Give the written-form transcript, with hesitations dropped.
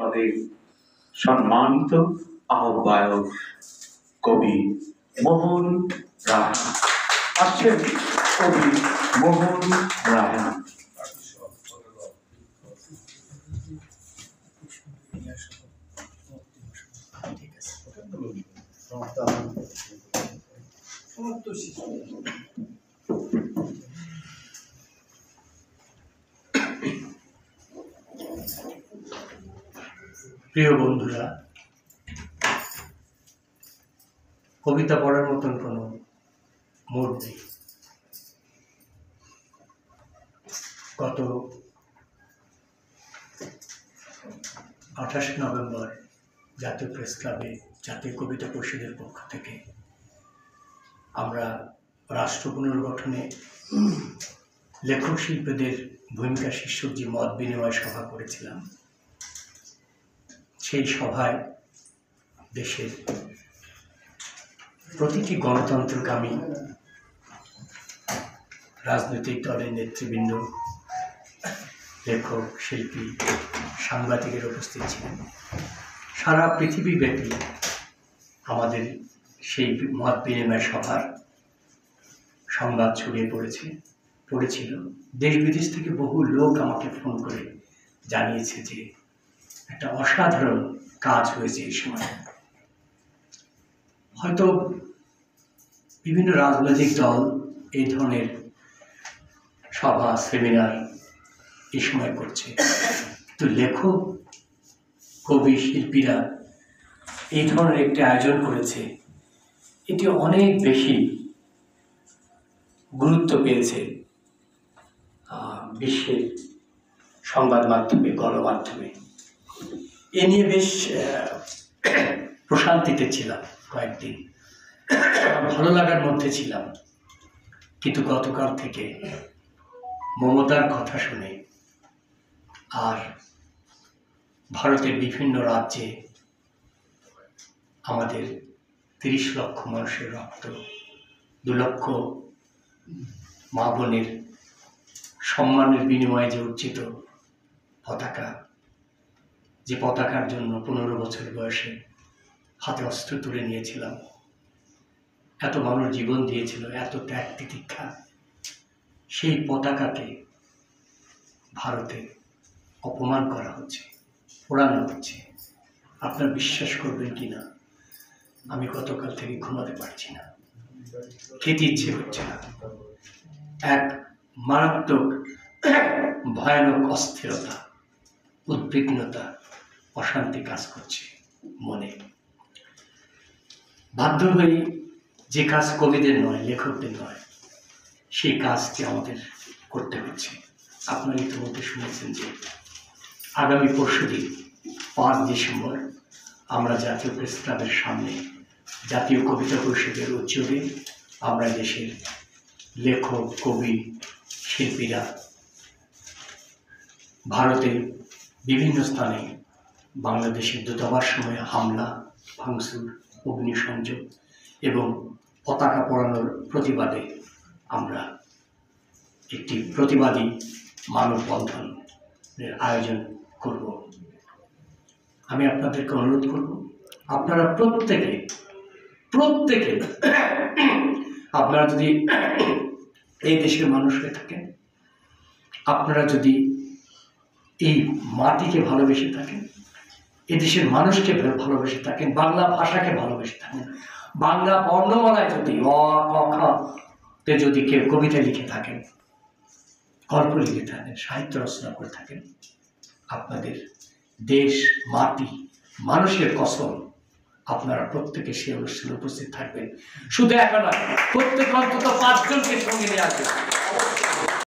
তাদের সম্মানিত আহ্বায়ক কবি মোহন রায়হান আসছেন। কবি মোহন রায়হান। প্রিয় বন্ধুরা, কবিতা পড়ার মতন কোনো মুড নেই। গত 28 নভেম্বর জাতীয় প্রেস ক্লাবে জাতীয় কবিতা পরিষদের পক্ষ থেকে আমরা রাষ্ট্র পুনর্গঠনে লেখক শিল্পীদের ভূমিকা শীর্ষক যে মত বিনিময় সভা করেছিলাম, সেই সভায় দেশের প্রতিটি গণতন্ত্রকামী রাজনৈতিক দলের নেতৃবৃন্দ, লেখক, শিল্পী, সাংবাদিকের উপস্থিত ছিলেন। সারা পৃথিবীব্যাপী আমাদের সেই মত বিনিময় সভার সংবাদ ছড়িয়ে পড়েছিল। দেশ বিদেশ থেকে বহু লোক আমাকে ফোন করে জানিয়েছে যে একটা অসাধারণ কাজ হয়েছে এই সময়। হয়তো বিভিন্ন রাজনৈতিক দল এই ধরনের সভা, সেমিনার এই সময় করছে, কিন্তু লেখক, কবি, শিল্পীরা এই ধরনের একটি আয়োজন করেছে। এটি অনেক বেশি গুরুত্ব পেয়েছে বিশ্বের সংবাদ মাধ্যমে, গণমাধ্যমে। এ নিয়ে বেশ প্রশান্তিতে ছিলাম, কয়েকদিন ভালো লাগার মধ্যে ছিলাম। কিন্তু গতকাল থেকে মমতার কথা শুনে আর ভারতের বিভিন্ন রাজ্যে আমাদের 30 লক্ষ মানুষের রক্ত, 2 লক্ষ মা বোনের সম্মানের বিনিময়ে যে উজ্জিত পতাকা, যে পতাকার জন্য 15 বছর বয়সে হাতে অস্ত্র তুলে নিয়েছিলাম, এত মানুষ জীবন দিয়েছিল, এত ত্যাগ তিতিক্ষা, সেই পতাকাকে ভারতে অপমান করা হচ্ছে, পোড়ানো হচ্ছে। আপনারা বিশ্বাস করবেন কিনা, আমি গতকাল থেকে ঘুমাতে পারছি না, খেতে ইচ্ছে করছে না। এক মারাত্মক ভয়ানক অস্থিরতা, উদ্বিগ্নতা, অশান্তি কাজ করছে মনে। বাধ্য হয়ে যে কাজ কবিদের নয়, লেখকদের নয়, সেই কাজটি আমাদের করতে হচ্ছে। আপনারা ইতিমধ্যে শুনেছেন যে আগামী পরশুদিন 5 ডিসেম্বর আমরা জাতীয় প্রেস ক্লাবের সামনে জাতীয় কবিতা পরিষদের উদ্যোগে আমরা দেশের লেখক, কবি, শিল্পীরা ভারতের বিভিন্ন স্থানে বাংলাদেশের দূতাবাস সময়ে হামলা, ভাঙচুর, অগ্নিসংযোগ এবং পতাকা পোড়ানোর প্রতিবাদে আমরা একটি প্রতিবাদী মানববন্ধনের আয়োজন করব। আমি আপনাদেরকে অনুরোধ করব, আপনারা প্রত্যেকে আপনারা যদি এই দেশের মানুষ হয়ে থাকেন, আপনারা যদি এই মাটিকে ভালোবেসে থাকেন, এদেশের মানুষকে ভালোবেসে থাকেন, বাংলা ভাষাকে ভালোবেসে থাকেন, বাংলা বর্ণমালায় যদি তে যদি কেউ কবিতা লিখে থাকেন, গল্প লিখে থাকেন, সাহিত্য রচনা করে থাকেন, আপনাদের দেশ, মাটি, মানুষের কসম, আপনারা প্রত্যেকে সেই অনুষ্ঠানে উপস্থিত থাকবেন। শুধু একা নয়, প্রত্যেক অন্তত 5 জনকে সঙ্গে নিয়ে আসবেন।